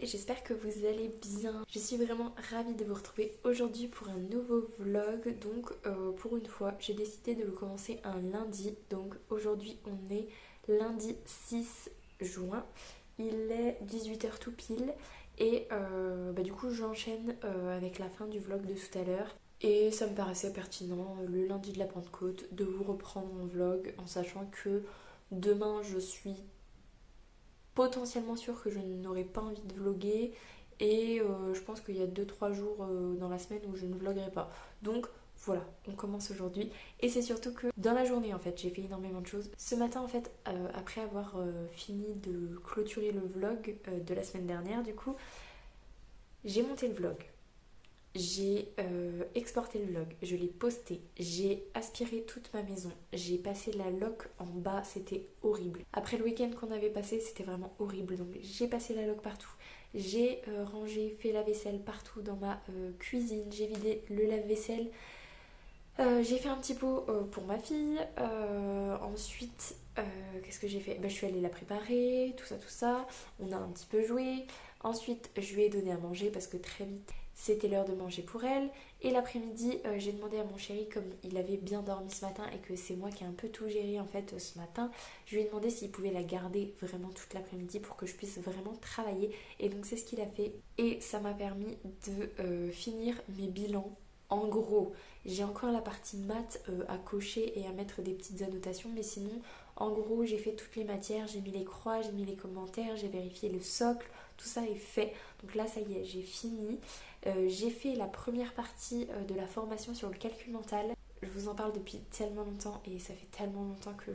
j'espère que vous allez bien. Je suis vraiment ravie de vous retrouver aujourd'hui pour un nouveau vlog. Donc pour une fois j'ai décidé de le commencer un lundi. Donc aujourd'hui on est lundi 6 juin. Il est 18h tout pile et du coup j'enchaîne avec la fin du vlog de tout à l'heure. Et ça me paraissait pertinent le lundi de la Pentecôte de vous reprendre mon vlog en sachant que demain je suis potentiellement sûre que je n'aurai pas envie de vlogger et je pense qu'il y a 2-3 jours dans la semaine où je ne vloggerai pas. Donc voilà, on commence aujourd'hui et c'est surtout que dans la journée en fait j'ai fait énormément de choses. Ce matin en fait après avoir fini de clôturer le vlog de la semaine dernière du coup j'ai monté le vlog. J'ai exporté le vlog, je l'ai posté, j'ai aspiré toute ma maison, j'ai passé la loc en bas, c'était horrible. Après le week-end qu'on avait passé, c'était vraiment horrible, donc j'ai passé la loc partout. J'ai rangé, fait la vaisselle partout dans ma cuisine, j'ai vidé le lave-vaisselle. J'ai fait un petit pot pour ma fille. Ensuite, qu'est-ce que j'ai fait? Je suis allée la préparer, tout ça, tout ça. On a un petit peu joué. Ensuite, je lui ai donné à manger parce que très vite, c'était l'heure de manger pour elle. Et l'après-midi, j'ai demandé à mon chéri, comme il avait bien dormi ce matin et que c'est moi qui ai un peu tout géré en fait ce matin, je lui ai demandé s'il pouvait la garder vraiment toute l'après-midi pour que je puisse vraiment travailler. Et donc c'est ce qu'il a fait. Et ça m'a permis de finir mes bilans. En gros, j'ai encore la partie maths à cocher et à mettre des petites annotations, mais sinon, en gros, j'ai fait toutes les matières, j'ai mis les croix, j'ai mis les commentaires, j'ai vérifié le socle, tout ça est fait. Donc là, ça y est, j'ai fini. J'ai fait la première partie de la formation sur le calcul mental. Je vous en parle depuis tellement longtemps et ça fait tellement longtemps que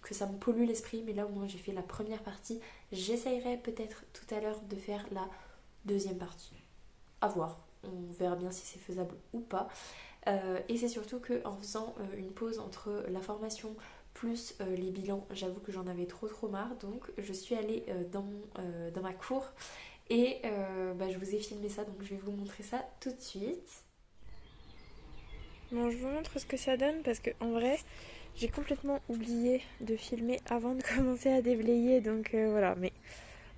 que ça me pollue l'esprit, mais là au moins j'ai fait la première partie. J'essayerai peut-être tout à l'heure de faire la deuxième partie. À voir. On verra bien si c'est faisable ou pas. Et c'est surtout qu'en faisant une pause entre la formation plus les bilans, j'avoue que j'en avais trop marre. Donc je suis allée dans ma cour et je vous ai filmé ça. Donc je vais vous montrer ça tout de suite. Bon, je vous montre ce que ça donne parce que en vrai, j'ai complètement oublié de filmer avant de commencer à déblayer. Donc voilà, mais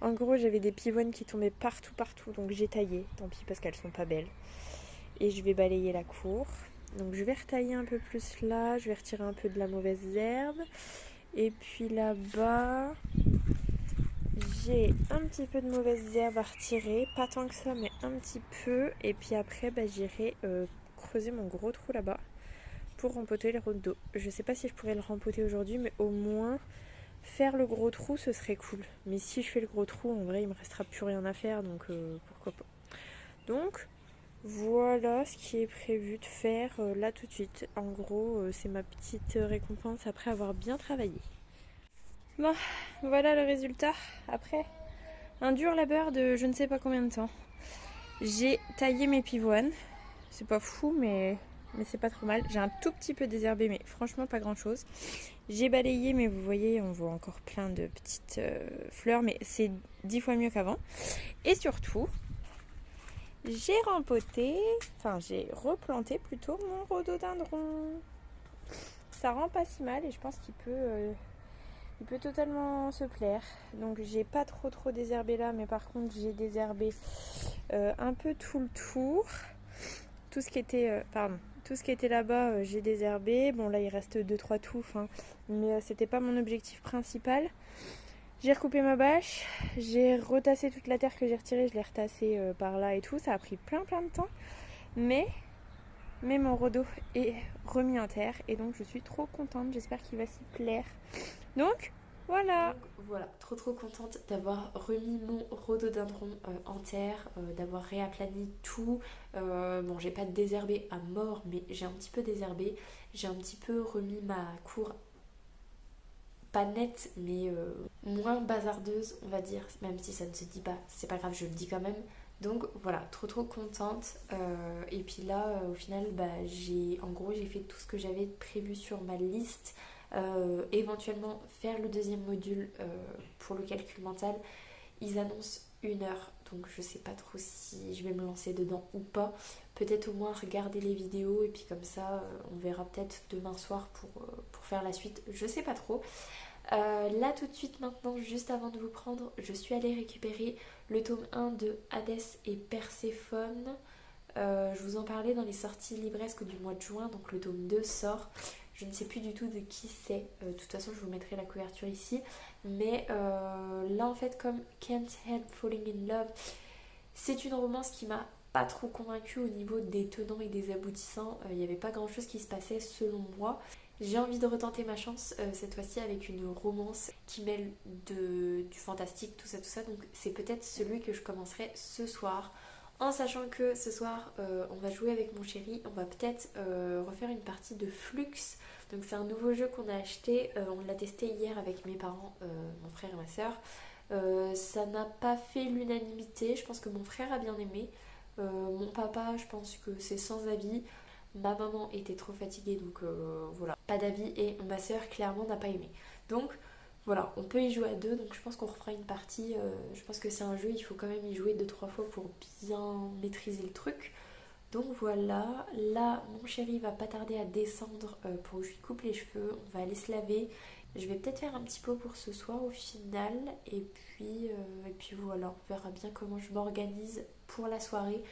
en gros, j'avais des pivoines qui tombaient partout, donc j'ai taillé. Tant pis parce qu'elles sont pas belles. Et je vais balayer la cour. Donc je vais retailler un peu plus là, je vais retirer un peu de la mauvaise herbe. Et puis là-bas, j'ai un petit peu de mauvaise herbe à retirer. Pas tant que ça, mais un petit peu. Et puis après, j'irai creuser mon gros trou là-bas pour rempoter les routes d'eau. Je sais pas si je pourrais le rempoter aujourd'hui, mais au moins faire le gros trou, ce serait cool. Mais si je fais le gros trou, en vrai, il me restera plus rien à faire, donc pourquoi pas. Donc voilà ce qui est prévu de faire là tout de suite. En gros, c'est ma petite récompense après avoir bien travaillé. Bon, voilà le résultat. Après un dur labeur de je ne sais pas combien de temps. J'ai taillé mes pivoines. C'est pas fou, mais c'est pas trop mal. J'ai un tout petit peu désherbé, mais franchement pas grand chose. J'ai balayé, mais vous voyez, on voit encore plein de petites fleurs, mais c'est 10 fois mieux qu'avant. Et surtout, j'ai j'ai replanté plutôt mon rhododendron. Ça rend pas si mal et je pense qu'il peut totalement se plaire. Donc j'ai pas trop désherbé là, mais par contre j'ai désherbé un peu tout le tour. Tout ce qui était là-bas, j'ai désherbé. Bon là il reste 2-3 touffes, hein, mais c'était pas mon objectif principal. J'ai recoupé ma bâche, j'ai retassé toute la terre que j'ai retirée, je l'ai retassée par là et tout. Ça a pris plein de temps, mais mon rhodo est remis en terre et donc je suis trop contente. J'espère qu'il va s'y plaire. Donc voilà, trop contente d'avoir remis mon rhododendron en terre, d'avoir réaplani tout. Bon, j'ai pas désherbé à mort, mais j'ai un petit peu désherbé. J'ai un petit peu remis ma cour pas nette, mais moins bazardeuse, on va dire, même si ça ne se dit pas, c'est pas grave, je le dis quand même. Donc voilà, trop contente. Et puis là, au final, j'ai fait tout ce que j'avais prévu sur ma liste. Éventuellement faire le deuxième module pour le calcul mental. Ils annoncent 1 heure, donc je sais pas trop si je vais me lancer dedans ou pas. Peut-être au moins regarder les vidéos et puis comme ça on verra peut-être demain soir pour faire la suite, je sais pas trop. Là tout de suite maintenant, juste avant de vous prendre, je suis allée récupérer le tome 1 de Hadès et Perséphone. Je vous en parlais dans les sorties livresques du mois de juin, donc le tome 2 sort. Je ne sais plus du tout de qui c'est, de toute façon je vous mettrai la couverture ici. Mais là en fait, comme Can't Help Falling in Love, c'est une romance qui m'a pas trop convaincue au niveau des tenants et des aboutissants. Il n'y avait pas grand chose qui se passait selon moi. J'ai envie de retenter ma chance cette fois-ci avec une romance qui mêle du fantastique, tout ça. Donc c'est peut-être celui que je commencerai ce soir. En sachant que ce soir, on va jouer avec mon chéri. On va peut-être refaire une partie de Flux. Donc c'est un nouveau jeu qu'on a acheté. On l'a testé hier avec mes parents, mon frère et ma soeur. Ça n'a pas fait l'unanimité. Je pense que mon frère a bien aimé. Mon papa, je pense que c'est sans avis. Ma maman était trop fatiguée, donc voilà, pas d'avis. Et ma soeur, clairement, n'a pas aimé. Donc voilà, on peut y jouer à deux, donc je pense qu'on refera une partie. Je pense que c'est un jeu, il faut quand même y jouer 2-3 fois pour bien maîtriser le truc. Donc voilà, là, mon chéri va pas tarder à descendre pour que je lui coupe les cheveux. On va aller se laver. Je vais peut-être faire un petit pot pour ce soir au final. Et puis voilà, on verra bien comment je m'organise pour la soirée.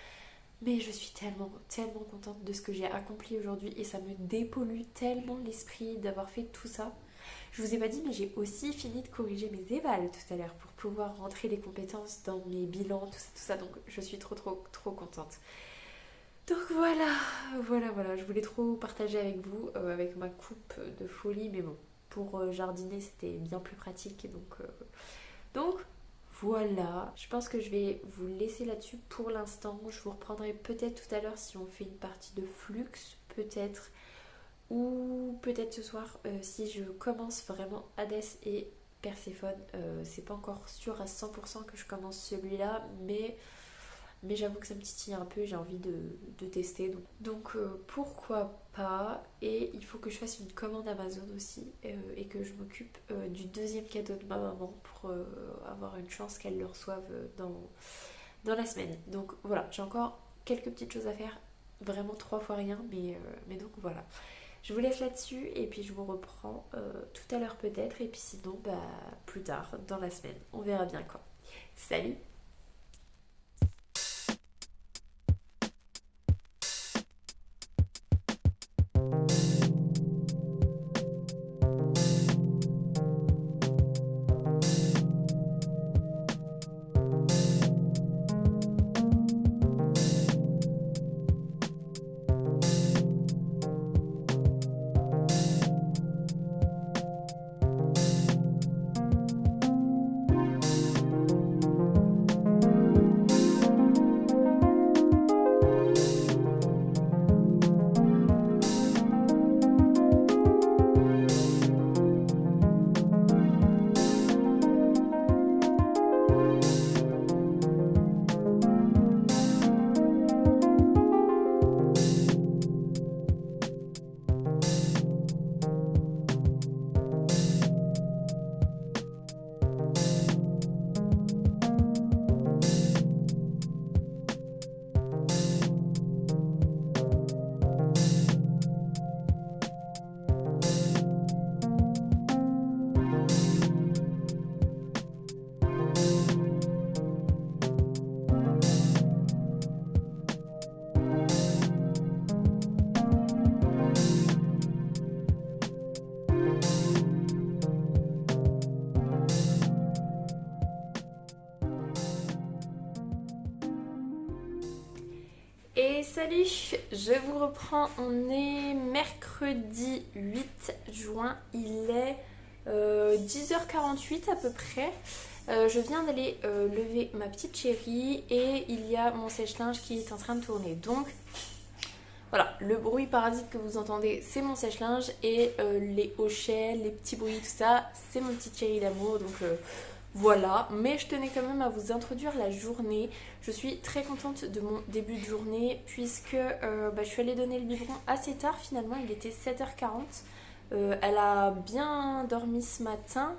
Mais je suis tellement, tellement contente de ce que j'ai accompli aujourd'hui et ça me dépollue tellement l'esprit d'avoir fait tout ça. Je vous ai pas dit, mais j'ai aussi fini de corriger mes évals tout à l'heure pour pouvoir rentrer les compétences dans mes bilans, tout ça. Donc je suis trop, trop, trop contente. Donc voilà. Je voulais trop partager avec vous, avec ma coupe de folie, mais bon, pour jardiner, c'était bien plus pratique. Donc voilà, je pense que je vais vous laisser là-dessus pour l'instant. Je vous reprendrai peut-être tout à l'heure si on fait une partie de Flux, peut-être. Ou peut-être ce soir, si je commence vraiment Hadès et Perséphone. C'est pas encore sûr à 100% que je commence celui-là, mais j'avoue que ça me titille un peu et j'ai envie de tester. Donc pourquoi pas. Et il faut que je fasse une commande Amazon aussi et que je m'occupe du deuxième cadeau de ma maman pour avoir une chance qu'elle le reçoive dans la semaine. Donc voilà, j'ai encore quelques petites choses à faire. Vraiment 3 fois rien, mais donc voilà. Je vous laisse là-dessus et puis je vous reprends tout à l'heure peut-être. Et puis sinon, plus tard, dans la semaine. On verra bien quoi. Salut! Et salut, je vous reprends, on est mercredi 8 juin, il est 10h48 à peu près. Je viens d'aller lever ma petite chérie et il y a mon sèche-linge qui est en train de tourner. Donc voilà, le bruit parasite que vous entendez, c'est mon sèche-linge et les hochets, les petits bruits, tout ça, c'est mon petit chéri d'amour. Donc voilà, mais je tenais quand même à vous introduire la journée. Je suis très contente de mon début de journée puisque je suis allée donner le biberon assez tard finalement, il était 7h40. Elle a bien dormi ce matin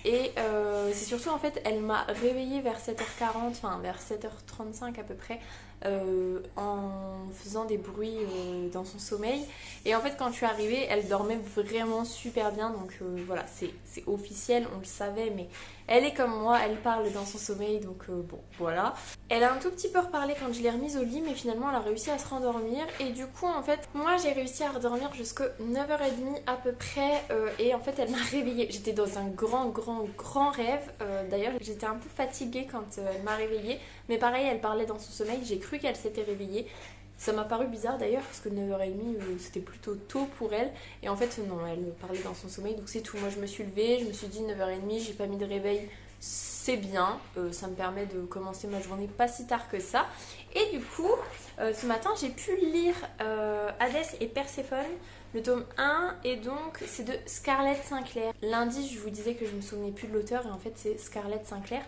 Et c'est surtout en fait, elle m'a réveillée vers 7h40, enfin vers 7h35 à peu près, en faisant des bruits dans son sommeil. Et en fait, quand je suis arrivée, elle dormait vraiment super bien. Donc voilà, c'est officiel, on le savait, mais elle est comme moi, elle parle dans son sommeil. Donc bon, voilà. Elle a un tout petit peu reparlé quand je l'ai remise au lit, mais finalement elle a réussi à se rendormir. Et du coup, en fait, moi j'ai réussi à redormir jusqu'à 9h30 à peu près. Et en fait, elle m'a réveillée. J'étais dans un grand rêve. D'ailleurs, j'étais un peu fatiguée quand elle m'a réveillée. Mais pareil, elle parlait dans son sommeil. J'ai cru qu'elle s'était réveillée. Ça m'a paru bizarre d'ailleurs, parce que 9h30 c'était plutôt tôt pour elle. Et en fait, non, elle parlait dans son sommeil. Donc c'est tout. Moi je me suis levée, je me suis dit 9h30, j'ai pas mis de réveil. C'est bien, ça me permet de commencer ma journée pas si tard que ça. Et du coup, ce matin, j'ai pu lire Hadès et Perséphone, le tome 1, et donc c'est de Scarlett Sinclair. Lundi, je vous disais que je me souvenais plus de l'auteur, et en fait, c'est Scarlett Sinclair.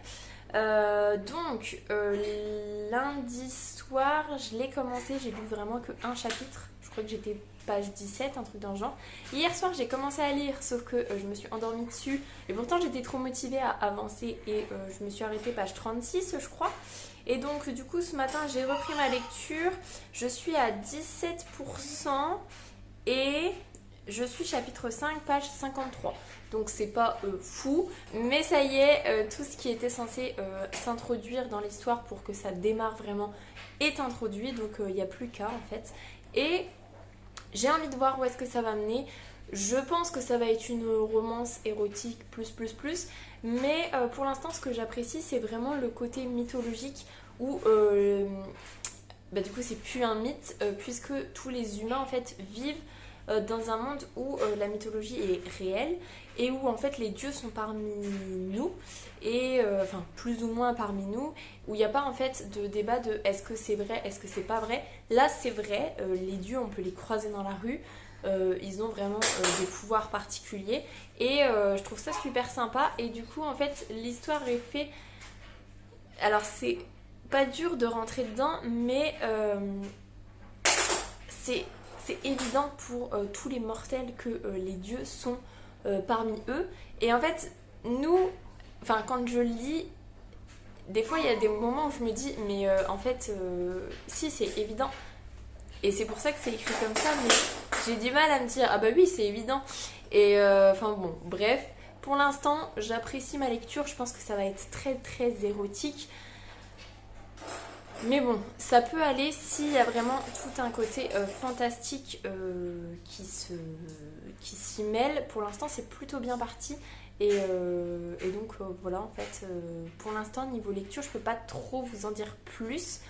Lundi soir, je l'ai commencé, j'ai lu vraiment que un chapitre. Je crois que j'étais page 17, un truc dans le genre. Hier soir, j'ai commencé à lire, sauf que je me suis endormie dessus. Et pourtant, j'étais trop motivée à avancer et je me suis arrêtée page 36, je crois. Et donc, du coup, ce matin, j'ai repris ma lecture. Je suis à 17% et je suis chapitre 5, page 53. Donc c'est pas fou, mais ça y est, tout ce qui était censé s'introduire dans l'histoire pour que ça démarre vraiment est introduit, donc il n'y a plus qu'à en fait. Et j'ai envie de voir où est-ce que ça va mener. Je pense que ça va être une romance érotique plus, mais pour l'instant ce que j'apprécie c'est vraiment le côté mythologique où du coup c'est plus un mythe puisque tous les humains en fait vivent dans un monde où la mythologie est réelle et où en fait les dieux sont parmi nous et enfin plus ou moins parmi nous, où il n'y a pas en fait de débat de est-ce que c'est vrai, est-ce que c'est pas vrai. Là c'est vrai, les dieux on peut les croiser dans la rue, ils ont vraiment des pouvoirs particuliers et je trouve ça super sympa. Et du coup en fait l'histoire est faite, alors c'est pas dur de rentrer dedans mais c'est évident pour tous les mortels que les dieux sont parmi eux. Et en fait, nous, enfin quand je lis, des fois il y a des moments où je me dis, mais en fait, si c'est évident. Et c'est pour ça que c'est écrit comme ça, mais j'ai du mal à me dire, ah bah oui, c'est évident. Et enfin bon, bref, pour l'instant, j'apprécie ma lecture, je pense que ça va être très érotique. Mais bon, ça peut aller s'il y a vraiment tout un côté fantastique qui s'y mêle. Pour l'instant, c'est plutôt bien parti. Et donc, voilà, en fait, pour l'instant, niveau lecture, je peux pas trop vous en dire plus.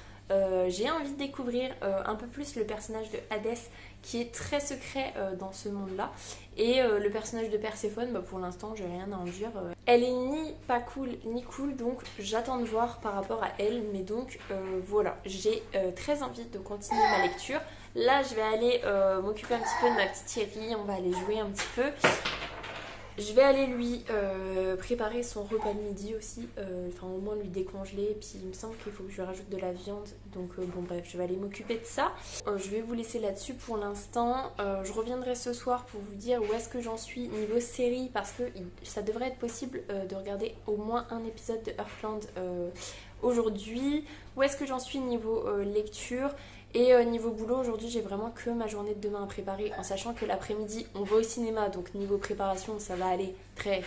J'ai envie de découvrir un peu plus le personnage de Hadès qui est très secret dans ce monde-là. Et le personnage de Perséphone, pour l'instant, j'ai rien à en dire. Elle est ni pas cool ni cool, donc j'attends de voir par rapport à elle. Mais donc voilà, j'ai très envie de continuer ma lecture. Là, je vais aller m'occuper un petit peu de ma petite Thierry, on va aller jouer un petit peu. Je vais aller lui préparer son repas de midi aussi, enfin au moins lui décongeler, et puis il me semble qu'il faut que je lui rajoute de la viande, donc bon bref, je vais aller m'occuper de ça. Je vais vous laisser là-dessus pour l'instant, je reviendrai ce soir pour vous dire où est-ce que j'en suis niveau série, parce que ça devrait être possible de regarder au moins un épisode de Heartland aujourd'hui, où est-ce que j'en suis niveau lecture. Et niveau boulot, aujourd'hui, j'ai vraiment que ma journée de demain à préparer, en sachant que l'après-midi, on va au cinéma, donc niveau préparation, ça va aller très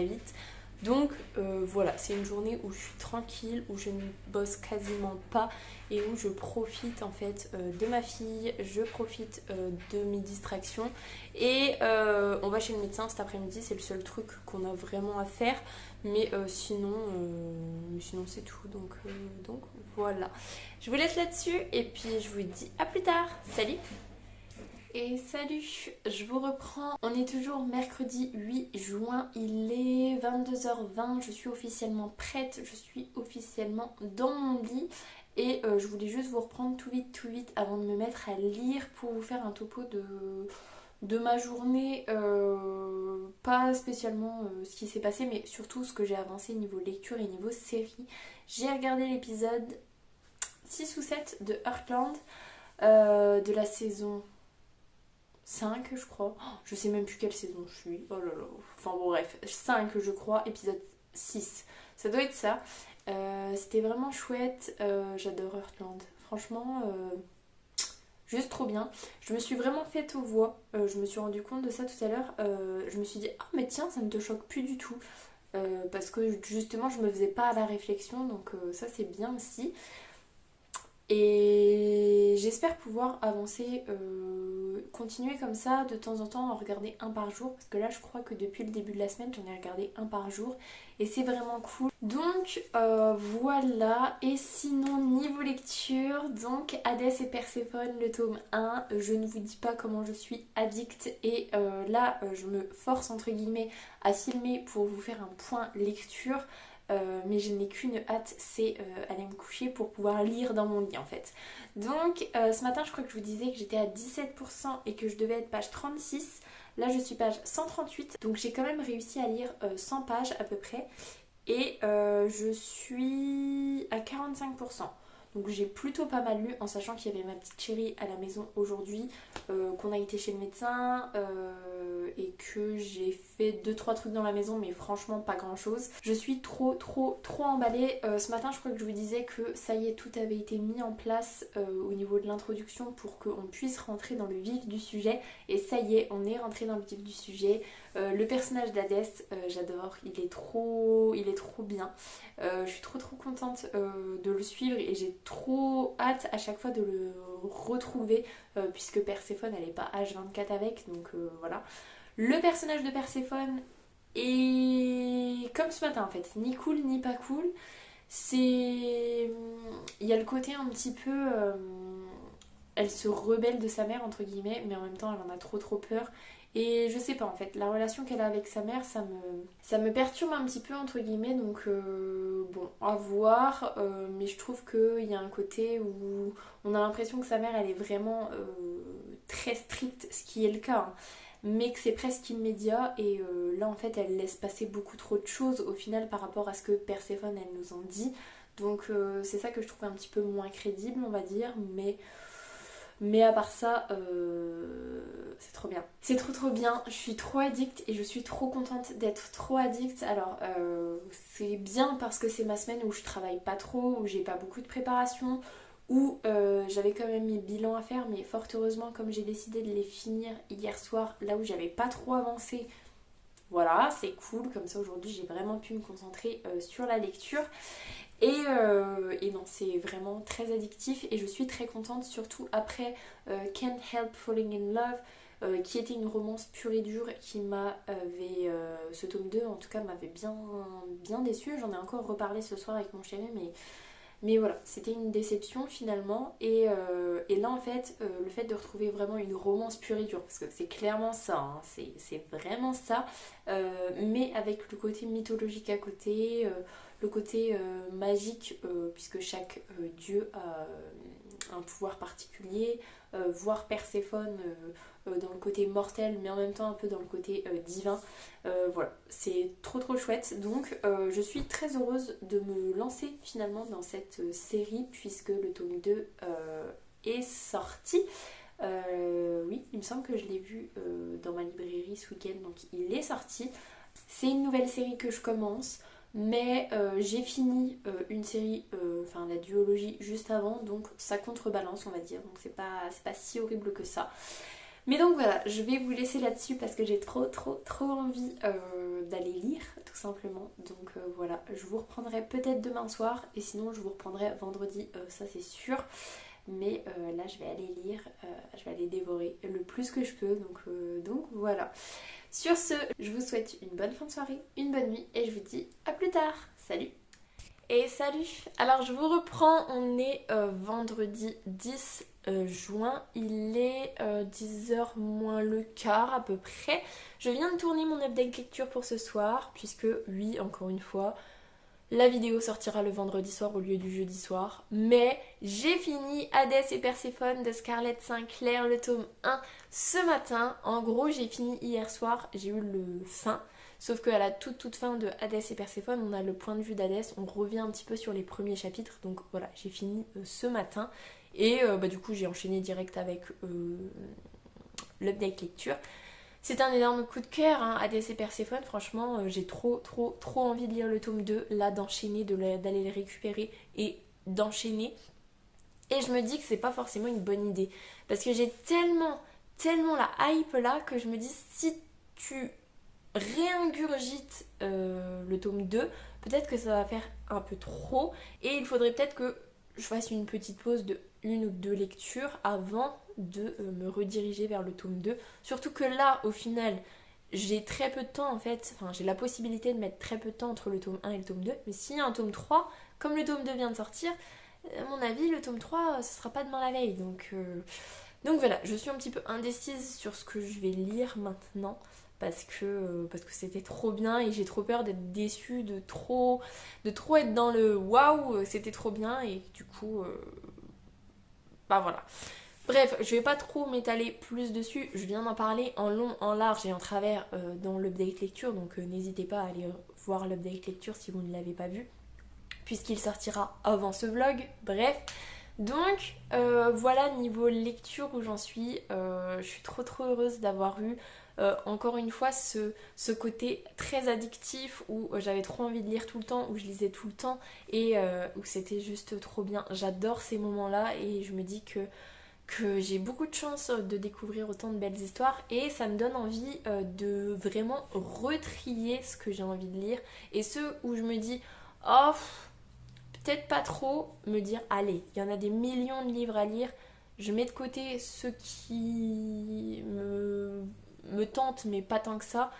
vite. Donc voilà, c'est une journée où je suis tranquille, où je ne bosse quasiment pas et où je profite en fait de ma fille, je profite de mes distractions et on va chez le médecin cet après-midi, c'est le seul truc qu'on a vraiment à faire, mais sinon c'est tout, donc voilà. Je vous laisse là-dessus et puis je vous dis à plus tard, salut! Et salut, je vous reprends. On est toujours mercredi 8 juin, il est 22h20, je suis officiellement prête, je suis officiellement dans mon lit et je voulais juste vous reprendre tout vite avant de me mettre à lire pour vous faire un topo de ma journée, pas spécialement ce qui s'est passé mais surtout ce que j'ai avancé niveau lecture et niveau série. J'ai regardé l'épisode 6 ou 7 de Heartland de la saison 5 je crois. Oh, je sais même plus quelle saison je suis. Oh là là. Enfin bon bref, 5 je crois, épisode 6. Ça doit être ça. C'était vraiment chouette. J'adore Heartland. Franchement, juste trop bien. Je me suis vraiment faite aux voix. Je me suis rendu compte de ça tout à l'heure. Je me suis dit, ah mais tiens, ça ne te choque plus du tout. Parce que justement, je me faisais pas à la réflexion. Donc ça, c'est bien aussi. Et j'espère pouvoir avancer, continuer comme ça de temps en temps, en regarder un par jour. Parce que là, je crois que depuis le début de la semaine, j'en ai regardé un par jour. Et c'est vraiment cool. Donc voilà. Et sinon, niveau lecture, donc Hadès et Perséphone, le tome 1. Je ne vous dis pas comment je suis addict. Et là, je me force entre guillemets à filmer pour vous faire un point lecture. Mais je n'ai qu'une hâte, c'est aller me coucher pour pouvoir lire dans mon lit en fait. Donc ce matin je crois que je vous disais que j'étais à 17% et que je devais être page 36. Là je suis page 138, donc j'ai quand même réussi à lire 100 pages à peu près. Et je suis à 45%. Donc j'ai plutôt pas mal lu en sachant qu'il y avait ma petite chérie à la maison aujourd'hui, qu'on a été chez le médecin et que j'ai fait 2-3 trucs dans la maison mais franchement pas grand chose. Je suis trop emballée. Ce matin je crois que je vous disais que ça y est, tout avait été mis en place au niveau de l'introduction pour qu'on puisse rentrer dans le vif du sujet. Et ça y est, on est rentré dans le vif du sujet. Le personnage d'Hadès, j'adore, il est trop bien. Je suis trop contente de le suivre et j'ai trop hâte à chaque fois de le retrouver puisque Perséphone elle est pas H24 avec, donc voilà. Le personnage de Perséphone est comme ce matin en fait, ni cool ni pas cool. Il y a le côté un petit peu... elle se rebelle de sa mère entre guillemets, mais en même temps elle en a trop peur. Et je sais pas en fait, la relation qu'elle a avec sa mère, ça me perturbe un petit peu entre guillemets, donc bon, à voir. Mais je trouve qu'il y a un côté où on a l'impression que sa mère elle est vraiment très stricte, ce qui est le cas, hein, mais que c'est presque immédiat. Et là en fait elle laisse passer beaucoup trop de choses au final par rapport à ce que Perséphone elle nous en dit. Donc c'est ça que je trouve un petit peu moins crédible on va dire, mais à part ça, c'est trop bien. C'est trop bien, je suis trop addict et je suis trop contente d'être trop addict. Alors c'est bien parce que c'est ma semaine où je travaille pas trop, où j'ai pas beaucoup de préparation, où j'avais quand même mes bilans à faire, mais fort heureusement comme j'ai décidé de les finir hier soir, là où j'avais pas trop avancé, voilà, c'est cool, comme ça aujourd'hui j'ai vraiment pu me concentrer sur la lecture. Et non, c'est vraiment très addictif et je suis très contente, surtout après Can't Help Falling in Love, qui était une romance pure et dure qui m'avait, ce tome 2 en tout cas m'avait bien déçue. J'en ai encore reparlé ce soir avec mon chéri, mais voilà, c'était une déception finalement. Et là en fait, le fait de retrouver vraiment une romance pure et dure, parce que c'est clairement ça, hein, c'est vraiment ça, mais avec le côté mythologique à côté, le côté magique, puisque chaque dieu a un pouvoir particulier, voir Perséphone dans le côté mortel, mais en même temps un peu dans le côté divin. Voilà, c'est trop chouette. Donc je suis très heureuse de me lancer finalement dans cette série, puisque le tome 2 est sorti. Oui, il me semble que je l'ai vu dans ma librairie ce week-end, donc il est sorti. C'est une nouvelle série que je commence. Mais j'ai fini une série, enfin la duologie juste avant, donc ça contrebalance on va dire, donc c'est pas si horrible que ça. Mais donc voilà, je vais vous laisser là-dessus parce que j'ai trop envie d'aller lire tout simplement. Donc voilà, je vous reprendrai peut-être demain soir et sinon je vous reprendrai vendredi, ça c'est sûr. Mais là je vais aller lire, je vais aller dévorer le plus que je peux, donc voilà. Sur ce, je vous souhaite une bonne fin de soirée, une bonne nuit et je vous dis à plus tard. Salut! Et salut! Alors je vous reprends, on est vendredi 10 juin, il est 10h moins le quart à peu près. Je viens de tourner mon update lecture pour ce soir, puisque oui, encore une fois, la vidéo sortira le vendredi soir au lieu du jeudi soir. Mais j'ai fini Hadès et Perséphone de Scarlett Sinclair, le tome 1, ce matin. En gros, j'ai fini hier soir, j'ai eu le fin. Sauf qu'à la toute fin de Hadès et Perséphone, on a le point de vue d'Hadès. On revient un petit peu sur les premiers chapitres. Donc voilà, j'ai fini ce matin. Et du coup, j'ai enchaîné direct avec l'update lecture. C'est un énorme coup de cœur, hein, ADC Perséphone, franchement j'ai trop envie de lire le tome 2, là d'enchaîner, d'aller le récupérer et d'enchaîner. Et je me dis que c'est pas forcément une bonne idée, parce que j'ai tellement la hype là que je me dis si tu réingurgites le tome 2, peut-être que ça va faire un peu trop et il faudrait peut-être que je fasse une petite pause de 1 ou 2 lectures avant de me rediriger vers le tome 2. Surtout que là, au final, j'ai très peu de temps en fait, enfin j'ai la possibilité de mettre très peu de temps entre le tome 1 et le tome 2, mais s'il y a un tome 3, comme le tome 2 vient de sortir, à mon avis, le tome 3, ce sera pas demain la veille. Donc voilà, je suis un petit peu indécise sur ce que je vais lire maintenant parce que c'était trop bien et j'ai trop peur d'être déçue, de trop être dans le waouh, c'était trop bien et du coup, bah voilà. Bref, je vais pas trop m'étaler plus dessus, je viens d'en parler en long, en large et en travers dans l'update lecture, donc n'hésitez pas à aller voir l'update lecture si vous ne l'avez pas vu, puisqu'il sortira avant ce vlog, bref. Donc voilà niveau lecture où j'en suis, je suis trop heureuse d'avoir eu encore une fois ce côté très addictif où j'avais trop envie de lire tout le temps, où je lisais tout le temps et où c'était juste trop bien. J'adore ces moments-là et je me dis que j'ai beaucoup de chance de découvrir autant de belles histoires et ça me donne envie de vraiment retrier ce que j'ai envie de lire et ceux où je me dis oh peut-être pas trop, me dire allez, il y en a des millions de livres à lire, je mets de côté ceux qui me tentent mais pas tant que ça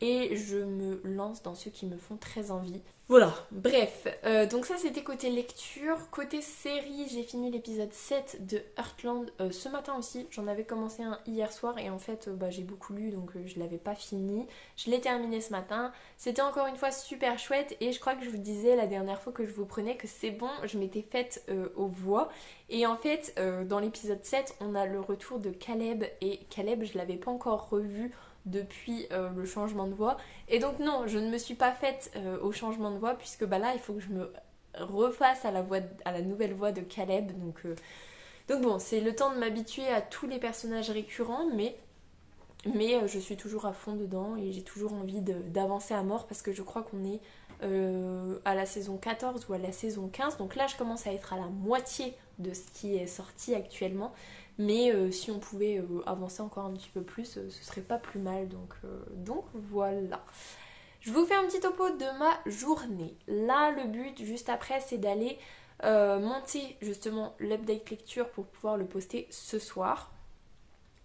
et je me lance dans ceux qui me font très envie. Voilà, bref, donc ça c'était côté lecture. Côté série, j'ai fini l'épisode 7 de Heartland ce matin aussi. J'en avais commencé un hier soir et en fait j'ai beaucoup lu donc je l'avais pas fini. Je l'ai terminé ce matin. C'était encore une fois super chouette et je crois que je vous disais la dernière fois que je vous prenais que c'est bon, je m'étais faite aux voix. Et en fait, dans l'épisode 7, on a le retour de Caleb et Caleb, je l'avais pas encore revu depuis le changement de voix et donc non je ne me suis pas faite au changement de voix puisque là il faut que je me refasse à la nouvelle voix de Caleb donc bon c'est le temps de m'habituer à tous les personnages récurrents mais je suis toujours à fond dedans et j'ai toujours envie d'avancer à mort parce que je crois qu'on est à la saison 14 ou à la saison 15 donc là je commence à être à la moitié de ce qui est sorti actuellement mais si on pouvait avancer encore un petit peu plus ce serait pas plus mal donc voilà. Je vous fais un petit topo de ma journée. Là le but juste après c'est d'aller monter justement l'update lecture pour pouvoir le poster ce soir.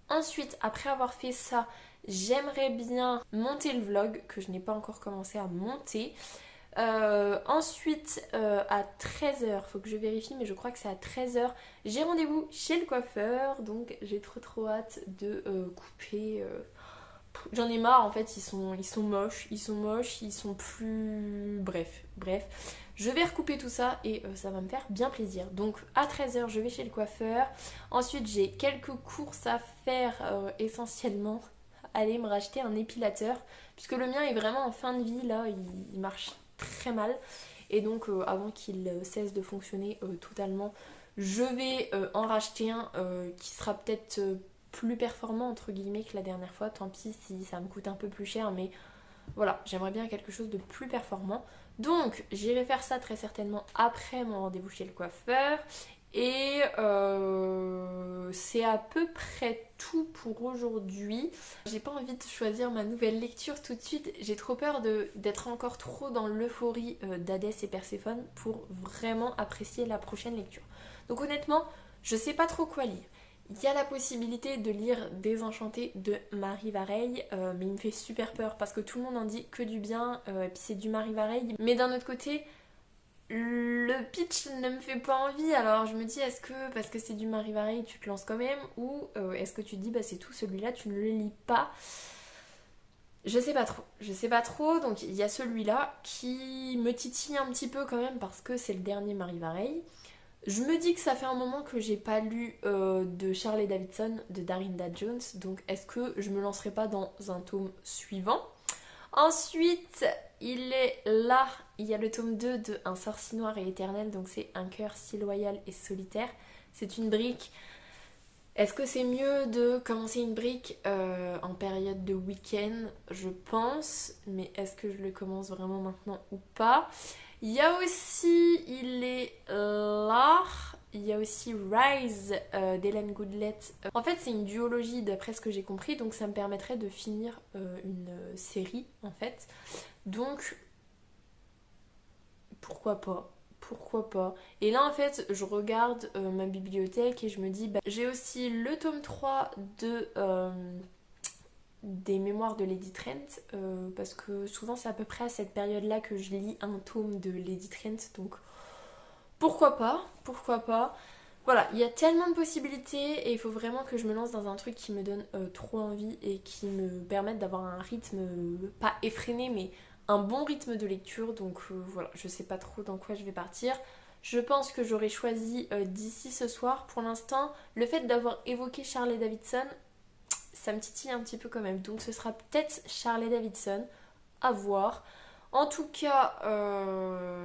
Ensuite, après avoir fait ça, j'aimerais bien monter le vlog que je n'ai pas encore commencé à monter. Ensuite, à 13h, faut que je vérifie, mais je crois que c'est à 13h, j'ai rendez-vous chez le coiffeur, donc j'ai trop hâte de couper. J'en ai marre en fait, ils sont moches, ils sont plus... Bref. Je vais recouper tout ça et ça va me faire bien plaisir. Donc à 13h, je vais chez le coiffeur. Ensuite, j'ai quelques courses à faire essentiellement. Aller me racheter un épilateur. Puisque le mien est vraiment en fin de vie, là, il marche très mal. Et donc avant qu'il cesse de fonctionner totalement, je vais en racheter un qui sera peut-être plus performant entre guillemets que la dernière fois. Tant pis si ça me coûte un peu plus cher, mais voilà, j'aimerais bien quelque chose de plus performant. Donc j'irai faire ça très certainement après mon rendez-vous chez le coiffeur. Et c'est à peu près tout pour aujourd'hui. J'ai pas envie de choisir ma nouvelle lecture tout de suite. J'ai trop peur d'être encore trop dans l'euphorie d'Hadès et Perséphone pour vraiment apprécier la prochaine lecture. Donc honnêtement, je sais pas trop quoi lire. Il y a la possibilité de lire Désenchantée de Marie Vareille, mais il me fait super peur parce que tout le monde en dit que du bien, et puis c'est du Marie Vareille. Mais d'un autre côté, le pitch ne me fait pas envie, alors je me dis est-ce que parce que c'est du Marie Vareille tu te lances quand même ou est-ce que tu te dis bah c'est tout celui-là tu ne le lis pas. Je sais pas trop, donc il y a celui-là qui me titille un petit peu quand même parce que c'est le dernier Marie Vareille. Je me dis que ça fait un moment que j'ai pas lu de Charlie Davidson de Darinda Jones, donc est-ce que je me lancerai pas dans un tome suivant. Ensuite, il est là, il y a le tome 2 de Un sorcier noir et éternel, donc c'est Un cœur si loyal et solitaire. C'est une brique Est-ce que c'est mieux de commencer une brique en période de week-end? Je pense, mais est-ce que je le commence vraiment maintenant ou pas? Il y a aussi, il est là, il y a aussi Rise d'Hélène Goodlet. En fait, c'est une duologie d'après ce que j'ai compris, donc ça me permettrait de finir une série en fait. Donc, pourquoi pas? Pourquoi pas? Et là en fait je regarde ma bibliothèque et je me dis j'ai aussi le tome 3 des mémoires de Lady Trent parce que souvent c'est à peu près à cette période là que je lis un tome de Lady Trent, donc pourquoi pas? Pourquoi pas? Voilà, il y a tellement de possibilités et il faut vraiment que je me lance dans un truc qui me donne trop envie et qui me permette d'avoir un rythme pas effréné mais un bon rythme de lecture. Donc voilà, je sais pas trop dans quoi je vais partir. Je pense que j'aurais choisi d'ici ce soir. Pour l'instant, le fait d'avoir évoqué Charlie Davidson, ça me titille un petit peu quand même. Donc ce sera peut-être Charlie Davidson, à voir. En tout cas,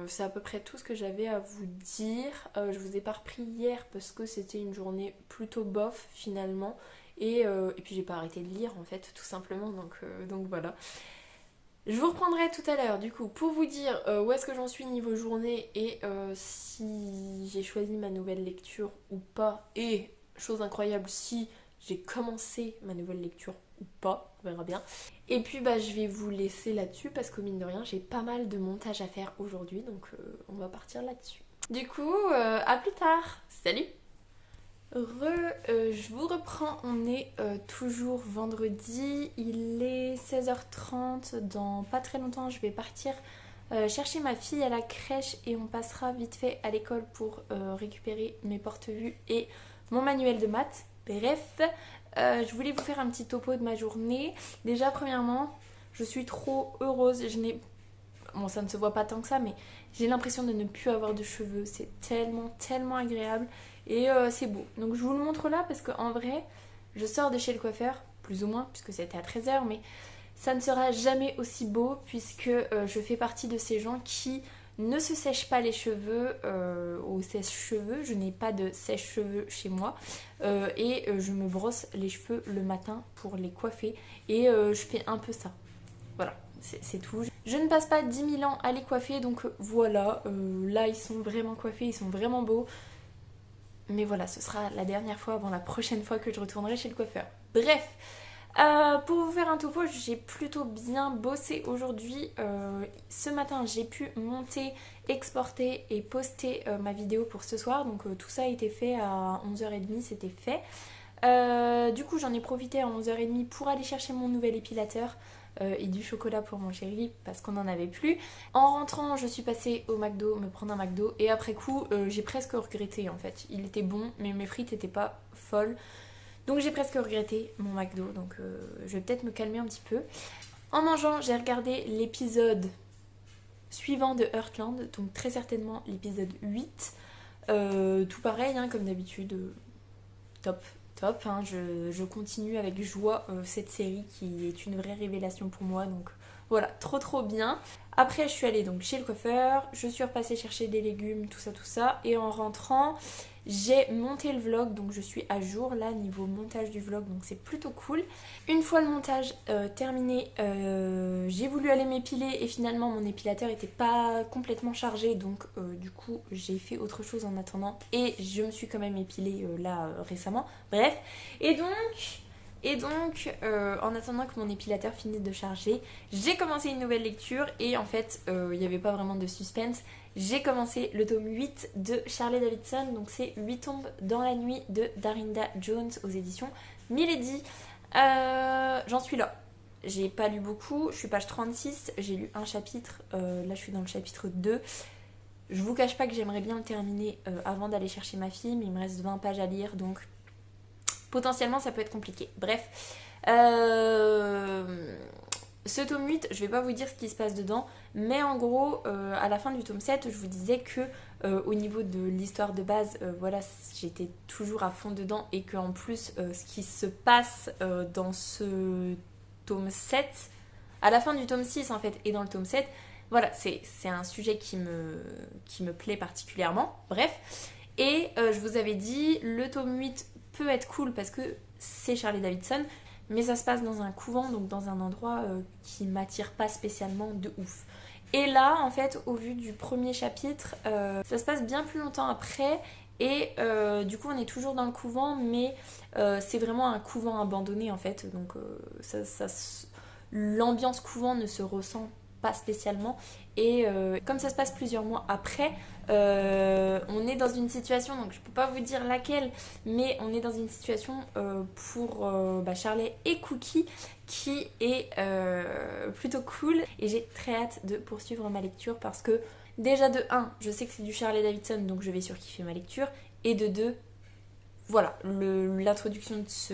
c'est à peu près tout ce que j'avais à vous dire. Je vous ai pas repris hier parce que c'était une journée plutôt bof finalement. Et puis j'ai pas arrêté de lire en fait, tout simplement. Donc voilà. Je vous reprendrai tout à l'heure du coup pour vous dire où est-ce que j'en suis niveau journée et si j'ai choisi ma nouvelle lecture ou pas. Et chose incroyable, si j'ai commencé ma nouvelle lecture ou pas, on verra bien. Et puis je vais vous laisser là-dessus parce que mine de rien j'ai pas mal de montage à faire aujourd'hui, donc on va partir là-dessus. Du coup, à plus tard, salut! Je vous reprends, on est toujours vendredi, il est 16h30, dans pas très longtemps je vais partir chercher ma fille à la crèche et on passera vite fait à l'école pour récupérer mes porte-vues et mon manuel de maths. Bref, je voulais vous faire un petit topo de ma journée. Déjà premièrement, je suis trop heureuse, bon ça ne se voit pas tant que ça mais j'ai l'impression de ne plus avoir de cheveux, c'est tellement agréable. Et c'est beau. Donc je vous le montre là parce qu'en vrai, je sors de chez le coiffeur, plus ou moins, puisque c'était à 13h, mais ça ne sera jamais aussi beau puisque je fais partie de ces gens qui ne se sèchent pas les cheveux au sèche-cheveux. Je n'ai pas de sèche-cheveux chez moi et je me brosse les cheveux le matin pour les coiffer et je fais un peu ça. Voilà, c'est tout. Je ne passe pas 10 000 ans à les coiffer, donc voilà, là ils sont vraiment coiffés, ils sont vraiment beaux. Mais voilà, ce sera la dernière fois avant la prochaine fois que je retournerai chez le coiffeur. Bref, pour vous faire un topo, j'ai plutôt bien bossé aujourd'hui. Ce matin, j'ai pu monter, exporter et poster ma vidéo pour ce soir. Donc tout ça a été fait à 11h30, c'était fait. Du coup, j'en ai profité à 11h30 pour aller chercher mon nouvel épilateur. Et du chocolat pour mon chéri parce qu'on n'en avait plus. En rentrant, je suis passée au McDo, me prendre un McDo et après coup, j'ai presque regretté en fait. Il était bon, mais mes frites n'étaient pas folles. Donc j'ai presque regretté mon McDo, donc je vais peut-être me calmer un petit peu. En mangeant, j'ai regardé l'épisode suivant de Heartland, donc très certainement l'épisode 8. Tout pareil, hein, comme d'habitude, top. Hein, je continue avec joie cette série qui est une vraie révélation pour moi, donc voilà, trop bien. Après je suis allée donc chez le coiffeur, je suis repassée chercher des légumes, tout ça, et en rentrant j'ai monté le vlog, donc je suis à jour là niveau montage du vlog, donc c'est plutôt cool. Une fois le montage terminé, j'ai voulu aller m'épiler et finalement mon épilateur était pas complètement chargé, donc du coup j'ai fait autre chose en attendant et je me suis quand même épilée là récemment. Bref, et donc en attendant que mon épilateur finisse de charger, j'ai commencé une nouvelle lecture et en fait il n'y avait pas vraiment de suspense. J'ai commencé le tome 8 de Charlie Davidson, donc c'est 8 tombes dans la nuit de Darinda Jones aux éditions Milady. J'en suis là. J'ai pas lu beaucoup, je suis page 36, j'ai lu un chapitre, là je suis dans le chapitre 2. Je vous cache pas que j'aimerais bien le terminer avant d'aller chercher ma fille, mais il me reste 20 pages à lire, donc potentiellement ça peut être compliqué. Bref, ce tome 8, je vais pas vous dire ce qui se passe dedans, mais en gros, à la fin du tome 7, je vous disais que au niveau de l'histoire de base, voilà, j'étais toujours à fond dedans et qu'en plus, ce qui se passe dans ce tome 7, à la fin du tome 6 en fait, et dans le tome 7, voilà, c'est un sujet qui me plaît particulièrement. Bref, et je vous avais dit, le tome 8 peut être cool parce que c'est Charlie Davidson, mais ça se passe dans un couvent, donc dans un endroit qui m'attire pas spécialement de ouf. Et là, en fait, au vu du premier chapitre, ça se passe bien plus longtemps après. Et du coup, on est toujours dans le couvent, mais c'est vraiment un couvent abandonné en fait. Donc, l'ambiance couvent ne se ressent pas spécialement. Et comme ça se passe plusieurs mois après, on est dans une situation, donc je peux pas vous dire laquelle, mais on est dans une situation pour Charlie et Cookie qui est plutôt cool. Et j'ai très hâte de poursuivre ma lecture parce que déjà de 1, je sais que c'est du Charlie Davidson, donc je vais surkiffer ma lecture. Et de 2, voilà, l'introduction de ce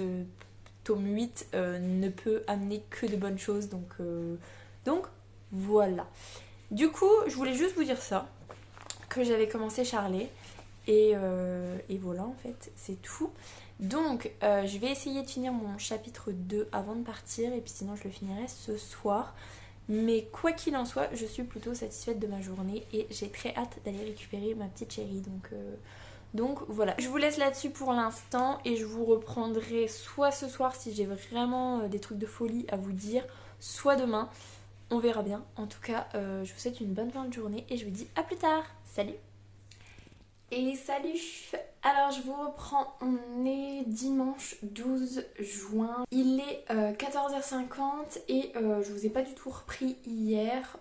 tome 8 ne peut amener que de bonnes choses. Donc voilà. Du coup, je voulais juste vous dire ça, que j'avais commencé Charlie. Et voilà, en fait, c'est tout. Donc, je vais essayer de finir mon chapitre 2 avant de partir. Et puis sinon, je le finirai ce soir. Mais quoi qu'il en soit, je suis plutôt satisfaite de ma journée et j'ai très hâte d'aller récupérer ma petite chérie. Donc voilà, je vous laisse là-dessus pour l'instant et je vous reprendrai soit ce soir si j'ai vraiment des trucs de folie à vous dire, soit demain. On verra bien. En tout cas, je vous souhaite une bonne fin de journée et je vous dis à plus tard. Salut! Et salut! Alors je vous reprends, on est dimanche 12 juin, il est 14h50 et je vous ai pas du tout repris hier,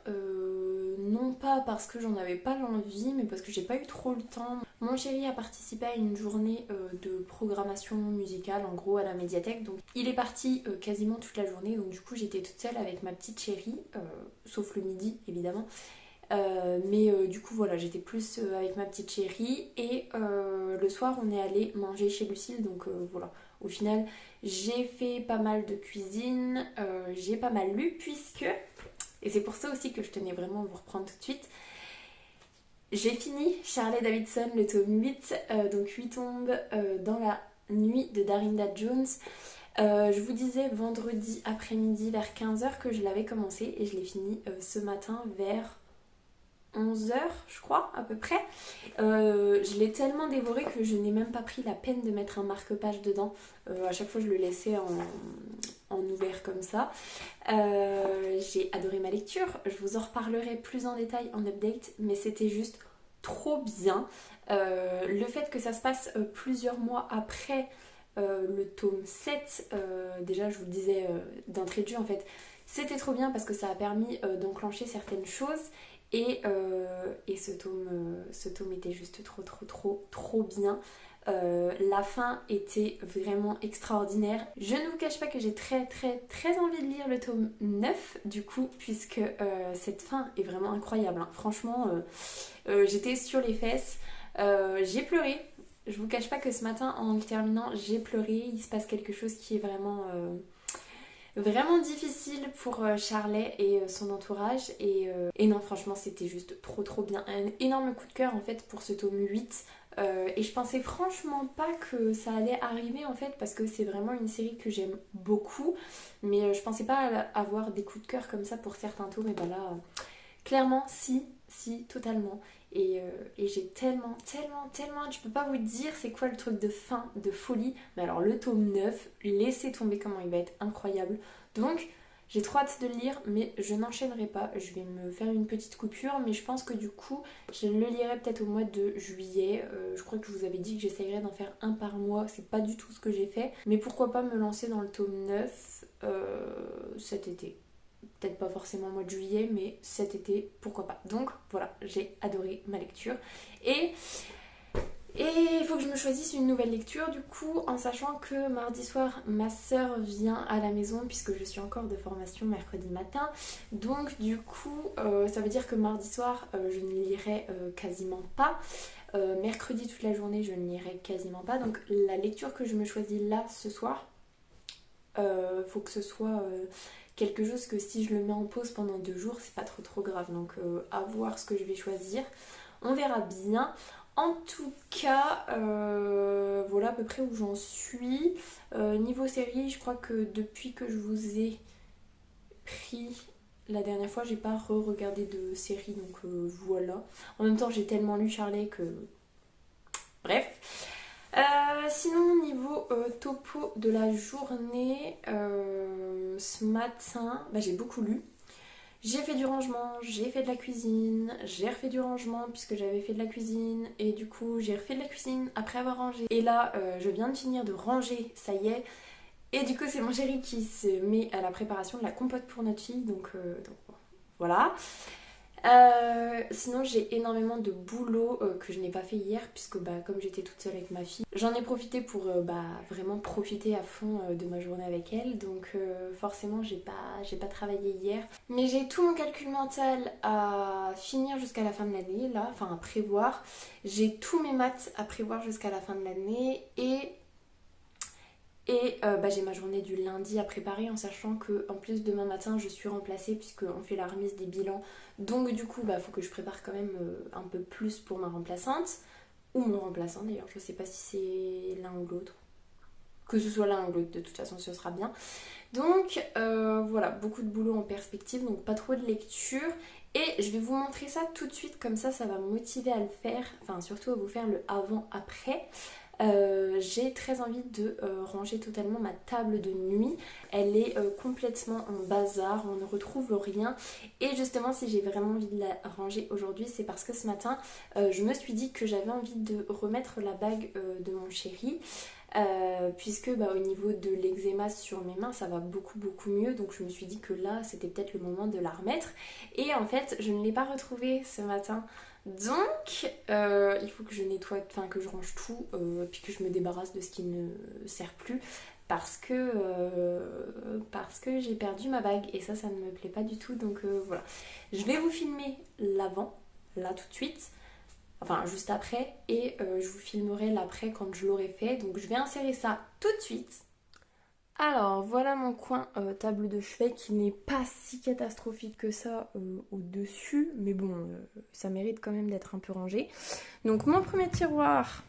non pas parce que j'en avais pas l'envie mais parce que j'ai pas eu trop le temps. Mon chéri a participé à une journée de programmation musicale en gros à la médiathèque, donc il est parti quasiment toute la journée, donc du coup j'étais toute seule avec ma petite chérie, sauf le midi évidemment. Mais du coup voilà, j'étais plus avec ma petite chérie et le soir on est allé manger chez Lucille, donc voilà, au final j'ai fait pas mal de cuisine, j'ai pas mal lu puisque, et c'est pour ça aussi que je tenais vraiment à vous reprendre tout de suite, j'ai fini Charlie Davidson le tome 8, donc 8 tombes dans la nuit de Darinda Jones. Je vous disais vendredi après-midi vers 15h que je l'avais commencé et je l'ai fini ce matin vers 11h je crois à peu près. Je l'ai tellement dévoré que je n'ai même pas pris la peine de mettre un marque-page dedans. À chaque fois je le laissais en ouvert comme ça. J'ai adoré ma lecture, je vous en reparlerai plus en détail en update, mais c'était juste trop bien. Le fait que ça se passe plusieurs mois après le tome 7, déjà je vous le disais d'entrée de jeu en fait, c'était trop bien parce que ça a permis d'enclencher certaines choses. Et ce tome était juste trop bien. La fin était vraiment extraordinaire. Je ne vous cache pas que j'ai très envie de lire le tome 9 du coup, puisque cette fin est vraiment incroyable, hein. Franchement, j'étais sur les fesses, j'ai pleuré. Je vous cache pas que ce matin en le terminant j'ai pleuré. Il se passe quelque chose qui est vraiment difficile pour Charlet et son entourage et non franchement c'était juste trop bien, un énorme coup de cœur en fait pour ce tome 8 et je pensais franchement pas que ça allait arriver en fait parce que c'est vraiment une série que j'aime beaucoup, mais je pensais pas avoir des coups de cœur comme ça pour certains tomes et ben là clairement si totalement. Et j'ai tellement hâte. Je peux pas vous dire c'est quoi le truc de fin, de folie. Mais alors le tome 9, laissez tomber comment il va être incroyable. Donc j'ai trop hâte de le lire, mais je n'enchaînerai pas. Je vais me faire une petite coupure, mais je pense que du coup je le lirai peut-être au mois de juillet. Je crois que je vous avais dit que j'essayerais d'en faire un par mois. C'est pas du tout ce que j'ai fait. Mais pourquoi pas me lancer dans le tome 9 cet été. Peut-être pas forcément au mois de juillet, mais cet été, pourquoi pas. Donc voilà, j'ai adoré ma lecture. Et il faut que je me choisisse une nouvelle lecture du coup, en sachant que mardi soir, ma soeur vient à la maison puisque je suis encore de formation mercredi matin. Donc du coup, ça veut dire que mardi soir, je ne lirai quasiment pas. Mercredi toute la journée, je ne lirai quasiment pas. Donc la lecture que je me choisis là ce soir, faut que ce soit quelque chose que si je le mets en pause pendant 2 jours, c'est pas trop grave. Donc à voir ce que je vais choisir. On verra bien. En tout cas, voilà à peu près où j'en suis. Niveau série, je crois que depuis que je vous ai pris la dernière fois, j'ai pas re-regardé de série. Donc voilà. En même temps, j'ai tellement lu Charlie que... Bref. Sinon niveau topo de la journée, ce matin j'ai beaucoup lu. J'ai fait du rangement, j'ai fait de la cuisine, j'ai refait du rangement puisque j'avais fait de la cuisine et du coup j'ai refait de la cuisine après avoir rangé. Et là je viens de finir de ranger, ça y est. Et du coup c'est mon chéri qui se met à la préparation de la compote pour notre fille, donc voilà. Sinon j'ai énormément de boulot que je n'ai pas fait hier puisque comme j'étais toute seule avec ma fille, j'en ai profité pour vraiment profiter à fond de ma journée avec elle, donc forcément j'ai pas travaillé hier, mais j'ai tout mon calcul mental à finir jusqu'à la fin de l'année là, enfin à prévoir, j'ai tous mes maths à prévoir jusqu'à la fin de l'année et j'ai ma journée du lundi à préparer en sachant que en plus demain matin je suis remplacée puisqu'on fait la remise des bilans. Donc du coup faut que je prépare quand même un peu plus pour ma remplaçante. Ou mon remplaçant d'ailleurs, je sais pas si c'est l'un ou l'autre. Que ce soit l'un ou l'autre, de toute façon ce sera bien. Donc voilà, beaucoup de boulot en perspective, donc pas trop de lecture. Et je vais vous montrer ça tout de suite, comme ça va me motiver à le faire. Enfin surtout à vous faire le avant-après. J'ai très envie de ranger totalement ma table de nuit. Elle est complètement en bazar, on ne retrouve rien. Et justement si j'ai vraiment envie de la ranger aujourd'hui, c'est parce que ce matin je me suis dit que j'avais envie de remettre la bague de mon chéri. Puisque au niveau de l'eczéma sur mes mains ça va beaucoup mieux, donc je me suis dit que là c'était peut-être le moment de la remettre. Et en fait je ne l'ai pas retrouvée ce matin. Donc il faut que je nettoie, enfin que je range tout, puis que je me débarrasse de ce qui ne sert plus parce que j'ai perdu ma bague et ça ne me plaît pas du tout. Donc voilà, je vais vous filmer l'avant, là tout de suite, enfin juste après, et je vous filmerai l'après quand je l'aurai fait. Donc je vais insérer ça tout de suite. Alors voilà mon coin table de chevet qui n'est pas si catastrophique que ça au-dessus, mais bon, ça mérite quand même d'être un peu rangé. Donc mon premier tiroir,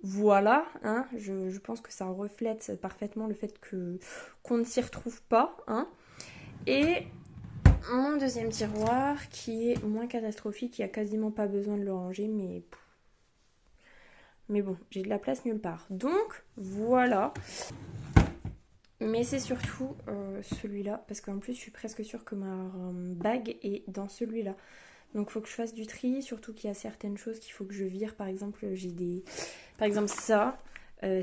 voilà, hein, je pense que ça reflète parfaitement le fait qu'on ne s'y retrouve pas, hein. Et mon deuxième tiroir qui est moins catastrophique, qui a quasiment pas besoin de le ranger, mais bon, j'ai de la place nulle part. Donc voilà. Mais c'est surtout celui-là, parce qu'en plus je suis presque sûre que ma bague est dans celui-là. Donc il faut que je fasse du tri, surtout qu'il y a certaines choses qu'il faut que je vire. Par exemple, par exemple ça,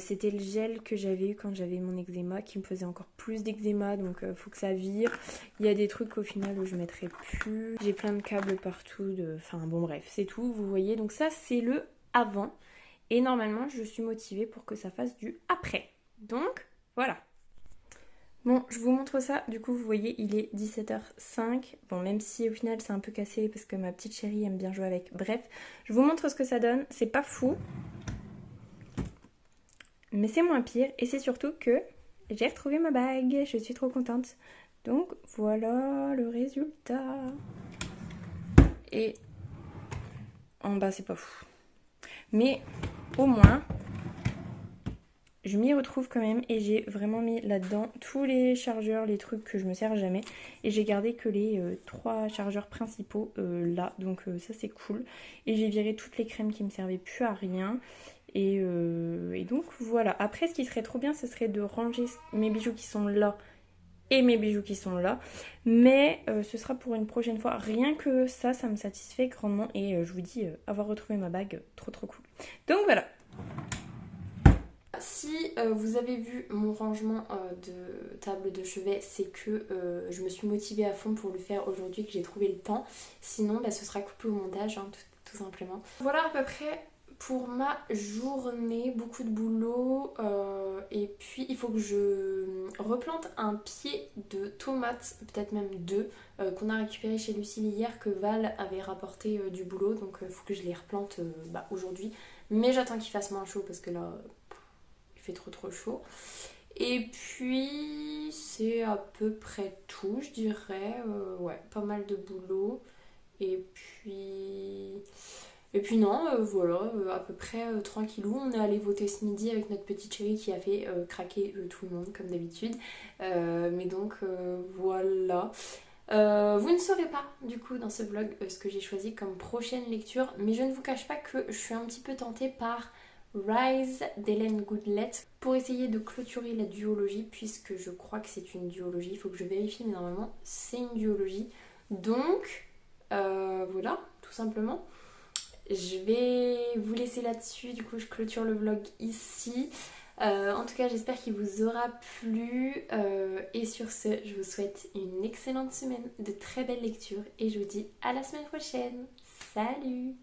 c'était le gel que j'avais eu quand j'avais mon eczéma, qui me faisait encore plus d'eczéma, donc il faut que ça vire. Il y a des trucs qu'au final je mettrai plus. J'ai plein de câbles partout, enfin bon bref, c'est tout, vous voyez. Donc ça c'est le avant, et normalement je suis motivée pour que ça fasse du après. Donc voilà. Bon, je vous montre ça, du coup vous voyez il est 17h05, bon même si au final c'est un peu cassé parce que ma petite chérie aime bien jouer avec, bref, je vous montre ce que ça donne, c'est pas fou, mais c'est moins pire et c'est surtout que j'ai retrouvé ma bague, je suis trop contente, donc voilà le résultat, et en bas c'est pas fou, mais au moins je m'y retrouve quand même et j'ai vraiment mis là-dedans tous les chargeurs, les trucs que je me sers jamais. Et j'ai gardé que les 3 chargeurs principaux là, donc ça c'est cool. Et j'ai viré toutes les crèmes qui me servaient plus à rien. Et donc voilà. Après ce qui serait trop bien, ce serait de ranger mes bijoux qui sont là et mes bijoux qui sont là. Mais ce sera pour une prochaine fois. Rien que ça me satisfait grandement. Et je vous dis, avoir retrouvé ma bague, trop cool. Donc voilà. Si vous avez vu mon rangement de table de chevet, c'est que je me suis motivée à fond pour le faire aujourd'hui, que j'ai trouvé le temps. Sinon, ce sera coupé au montage, hein, tout simplement. Voilà à peu près pour ma journée, beaucoup de boulot. Et puis, il faut que je replante un pied de tomates, peut-être même 2, qu'on a récupéré chez Lucille hier, que Val avait rapporté du boulot. Donc, il faut que je les replante aujourd'hui. Mais j'attends qu'il fasse moins chaud parce que là... trop chaud. Et puis c'est à peu près tout, je dirais. Ouais, pas mal de boulot. Et puis non, voilà, à peu près tranquillou. On est allé voter ce midi avec notre petite chérie qui a fait craquer tout le monde comme d'habitude. Mais donc voilà. Vous ne saurez pas du coup dans ce vlog ce que j'ai choisi comme prochaine lecture, mais je ne vous cache pas que je suis un petit peu tentée par Rise d'Hélène Goodlet pour essayer de clôturer la duologie, puisque je crois que c'est une duologie. Il faut que je vérifie, mais normalement c'est une duologie. Donc voilà, tout simplement. Je vais vous laisser là-dessus. Du coup, je clôture le vlog ici. En tout cas, j'espère qu'il vous aura plu. Et sur ce, je vous souhaite une excellente semaine, de très belles lectures. Et je vous dis à la semaine prochaine. Salut!